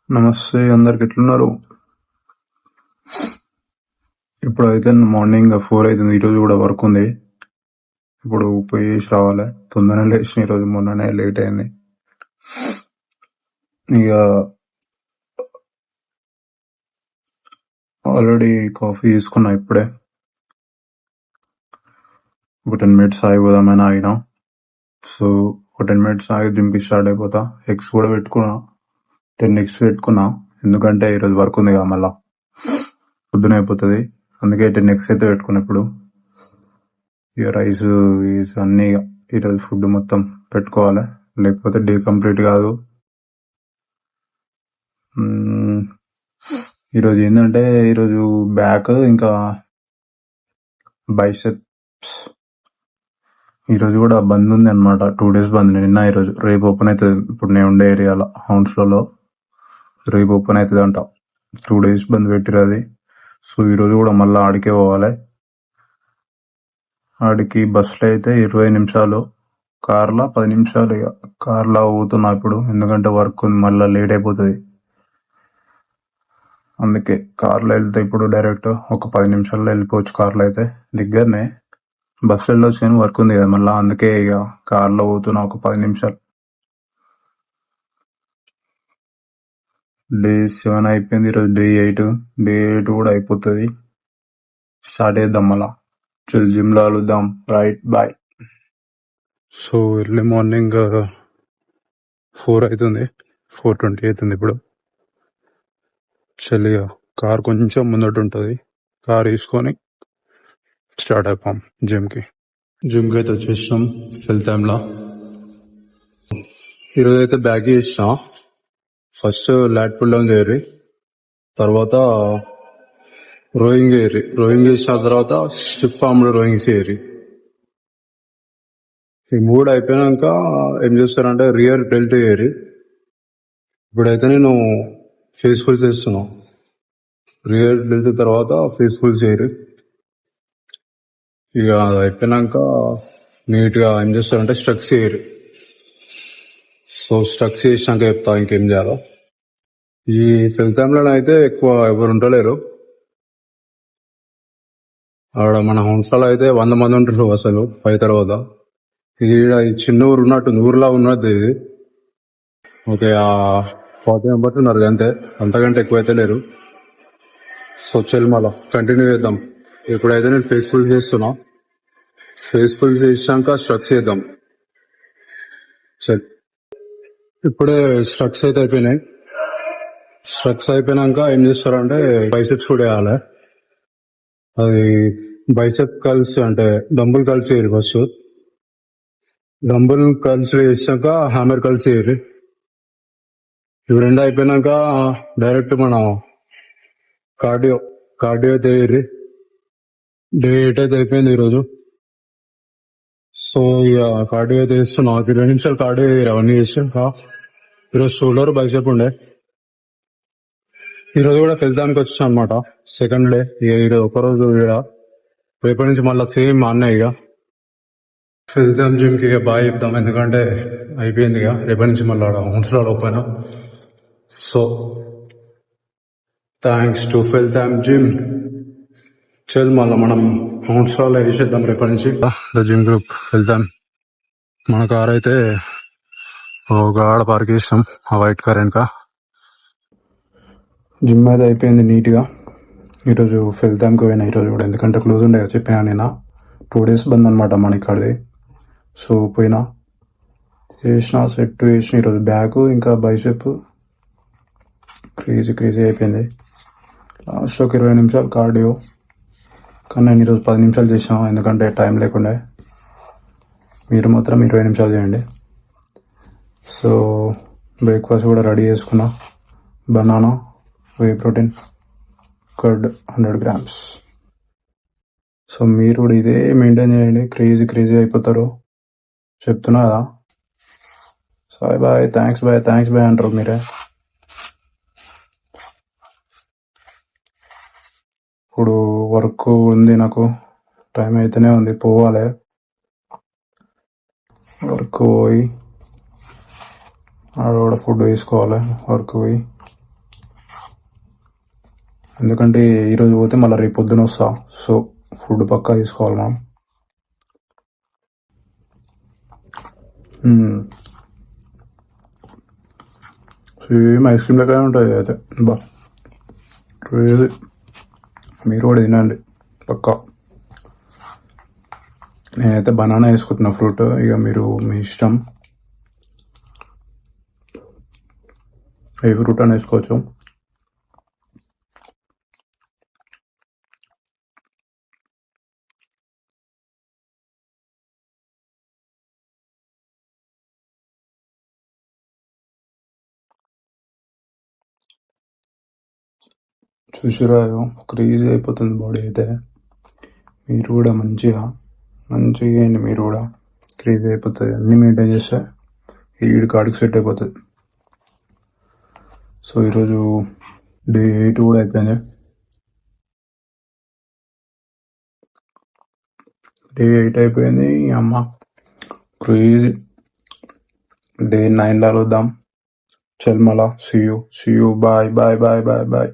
నమస్తే, అందరికి ఎట్లున్నారు? ఇప్పుడు అయితే మార్నింగ్ 4 అవుతుంది. ఈరోజు కూడా వర్క్ ఉంది. ఇప్పుడు పోయేసి రావాలి. తొందరనే లేచిన ఈరోజు, మొన్ననే లేట్ అయింది. ఇక ఆల్రెడీ కాఫీ తీసుకున్నా ఇప్పుడే. ఒక 10 minutes ఆగిపోదామని ఆగినా. సో ఒక 10 minutes ఆగి జిమ్కి స్టార్ట్ అయిపోతా. ఎగ్స్ కూడా పెట్టుకున్నా, 10 eggs పెట్టుకున్నా. ఎందుకంటే ఈరోజు వర్క్ ఉంది కదా, మళ్ళా పొద్దున అయిపోతుంది. అందుకే 10 eggs అయితే పెట్టుకున్నా. ఇప్పుడు ఇక రైస్ అన్ని ఈరోజు ఫుడ్ మొత్తం పెట్టుకోవాలి, లేకపోతే డే కంప్లీట్ కాదు. ఈరోజు ఏంటంటే, ఈరోజు బ్యాక్ ఇంకా బైసెప్స్ ఈరోజు కూడా బంద్ ఉంది అనమాట. 2 days బంద్. నిన్న ఈరోజు, రేపు ఓపెన్ అవుతుంది. ఇప్పుడు నేను ఉండే ఏరియాలో హౌన్స్లలో రేపు ఓపెన్ అవుతుంది అంట. 2 days బంద్ పెట్టిరు అది. సో ఈరోజు కూడా మళ్ళీ ఆడికే పోవాలి. ఆడికి బస్సులో అయితే 20 నిమిషాలు, కార్లో 10 నిమిషాలు. ఇక కార్లో పోతున్నా ఇప్పుడు, ఎందుకంటే వర్క్ మళ్ళీ లేట్ అయిపోతుంది. అందుకే కార్లో వెళ్తే ఇప్పుడు డైరెక్ట్ ఒక 10 నిమిషాల్లో వెళ్ళిపోవచ్చు. కార్లో అయితే దగ్గరనే, బస్సులో వెళ్ళొచ్చు కానీ వర్క్ ఉంది కదా మళ్ళీ. అందుకే ఇక కార్లో పోతున్నా ఒక 10 నిమిషాలు. డే 7 అయిపోయింది. ఈరోజు డే 8. డే 8 కూడా అయిపోతుంది. స్టార్ట్ చేద్దాం మళ్ళా. చల్, జిమ్లో కలుద్దాం. Right, bye. So early morning 4 అవుతుంది, 4:20 అవుతుంది ఇప్పుడు. చలిగా కార్ కొంచెం ముందట ఉంటుంది. కార్ తీసుకొని స్టార్ట్ అయిపోయాం జిమ్కి. జిమ్కి అయితే వచ్చేసినాం ఫుల్ టైమ్లా. ఈరోజు అయితే బ్యాక్ చేసిన. ఫస్ట్ లాట్ పుల్ డౌన్ చేయరు, తర్వాత రోయింగ్ చేయరు. రోయింగ్ చేసిన తర్వాత స్టిఫ్ ఆర్మ్డ్ రోయింగ్ చేయరు. ఈ 3 అయిపోయినాక ఏం చేస్తారంటే రియర్ డెల్ట్ చేయరు. ఇప్పుడైతే నేను ఫేస్ ఫుల్ చేస్తున్నా. రియర్ డెల్ట్ తర్వాత ఫేస్ ఫుల్ చేయరు. ఇక అది అయిపోయినాక నీట్గా ఏం చేస్తారంటే స్ట్రక్స్ చేయరు. సో స్ట్రక్స్ చేసినాక చెప్తా ఇంకేం చేయాలో. ఈ ఫిల్ టైంలో అయితే ఎక్కువ ఎవరు ఉండలేరు. ఆడ మన హోమ్స్లో అయితే 100 మంది ఉంటారు అసలు 5 తర్వాత. ఇది చిన్న ఊరు ఉన్నట్టుంది, ఊర్లా ఉన్నది ఇది. ఓకే, 40 members ఉన్నారు అంతే, అంతకంటే ఎక్కువైతే లేరు. సో చల్ మళ్ళా కంటిన్యూ చేద్దాం. ఇప్పుడైతే నేను ఫేస్ఫుల్ చేస్తున్నా. ఫేస్ఫుల్ చేసినాక స్ట్రక్స్ చేద్దాం. చల్, ఇప్పుడే స్ట్రక్స్ అయితే అయిపోయినాయి. స్ట్రక్స్ అయిపోయినాక ఏం చేస్తారంటే బైసెప్స్ కూడా వేయాలి. అది బైసెప్ కల్స్ అంటే డంబుల్ కల్స్ వేయరు. ఫస్ట్ డంబుల్ కల్స్ వేసాక హ్యామర్ కల్స్ వేయరు. ఇవి 2 అయిపోయినాక డైరెక్ట్ మనం కార్డియో అయితే వేయరు. డే 8 అయితే అయిపోయింది ఈరోజు. సో ఇక కార్డియో అయితే వేస్తున్నాం. 20 నిమిషాలు కార్డియో వేయరు. అవన్నీ వేసాక ఈరోజు షోల్డర్ బైసెప్ ఉండే. ఈరోజు కూడా ఫెల్దానికి వచ్చాను అనమాట, సెకండ్ డే. ఈరోజు ఒకరోజు రేపటి నుంచి మళ్ళీ సేమ్ మా అన్నయ్య. ఇక ఫెల్దాం జిమ్కి ఇక బాగా చెప్తాం, ఎందుకంటే అయిపోయింది. ఇక రేపటి నుంచి మళ్ళీ Hounslow open. So thanks to Feltham gym. చల్ మళ్ళీ మనం హౌన్స్లో వేసేద్దాం రేపటి నుంచి. ద జిమ్ గ్రూప్ వెళ్తాం. మన కార్ అయితే ఒక ఆడ పార్క్ చేస్తాం, ఆ వైట్ కార్ వెనక. జిమ్ అయితే అయిపోయింది నీట్గా. ఈరోజు ఫెల్దాంకి పోయినా ఈరోజు కూడా, ఎందుకంటే క్లోజ్ ఉండే చెప్పినా నేను. 2 days బంద్ అనమాట మన ఇక్కడిది. సో పోయినా, చేసిన సెట్ వేసిన. ఈరోజు బ్యాక్ ఇంకా బైసెప్ క్రేజీ అయిపోయింది. లాస్ట్ ఒక 20 నిమిషాలు కార్డియో. కానీ నేను ఈరోజు 10 నిమిషాలు చేసాను, ఎందుకంటే టైం లేకుండే. మీరు మాత్రం 20 నిమిషాలు చేయండి. సో బ్రేక్ఫాస్ట్ కూడా రెడీ చేసుకున్నా. Banana, whey protein, curd 100 grams. So మీరు కూడా ఇదే మెయింటైన్ చేయండి, క్రేజీ అయిపోతారు. చెప్తున్నా కదా. సాయ్ బాయ్, థ్యాంక్స్ బాయ్ అంటారు మీరే. ఇప్పుడు వర్క్ ఉంది నాకు, టైం అయితేనే ఉంది, పోవాలి. వర్క్ పోయి ఆడ కూడా ఫుడ్ వేసుకోవాలి. వర్క్ పోయి ఎందుకంటే ఈరోజు పోతే మళ్ళీ రేపు పొద్దున వస్తా. సో ఫుడ్ పక్కా తీసుకోవాలి మనం. సేమ్ ఐస్ క్రీమ్ లెక్కనే ఉంటుంది అయితే. బా క్రేజీ. మీరు కూడా తినండి పక్కా. నేనైతే బనానా వేసుకుంటున్నా ఫ్రూట్, ఇక మీరు మీ ఇష్టం ఏ ఫ్రూట్ అని వేసుకోవచ్చు. చూసిరా క్రేజీ అయిపోతుంది బాడీ అయితే. మీరు కూడా మంచిగా వేయండి, మీరు కూడా క్రేజీ అయిపోతుంది. అన్ని మెయింటైన్ చేస్తే ఈ కాడికి సెట్ అయిపోతుంది. సో ఈరోజు డే 8 కూడా అయిపోయింది. డే 8 అయిపోయింది. అమ్మ క్రేజీ. డే 9 కలుద్దాం. చల్ మళ్ళా. See you. బాయ్.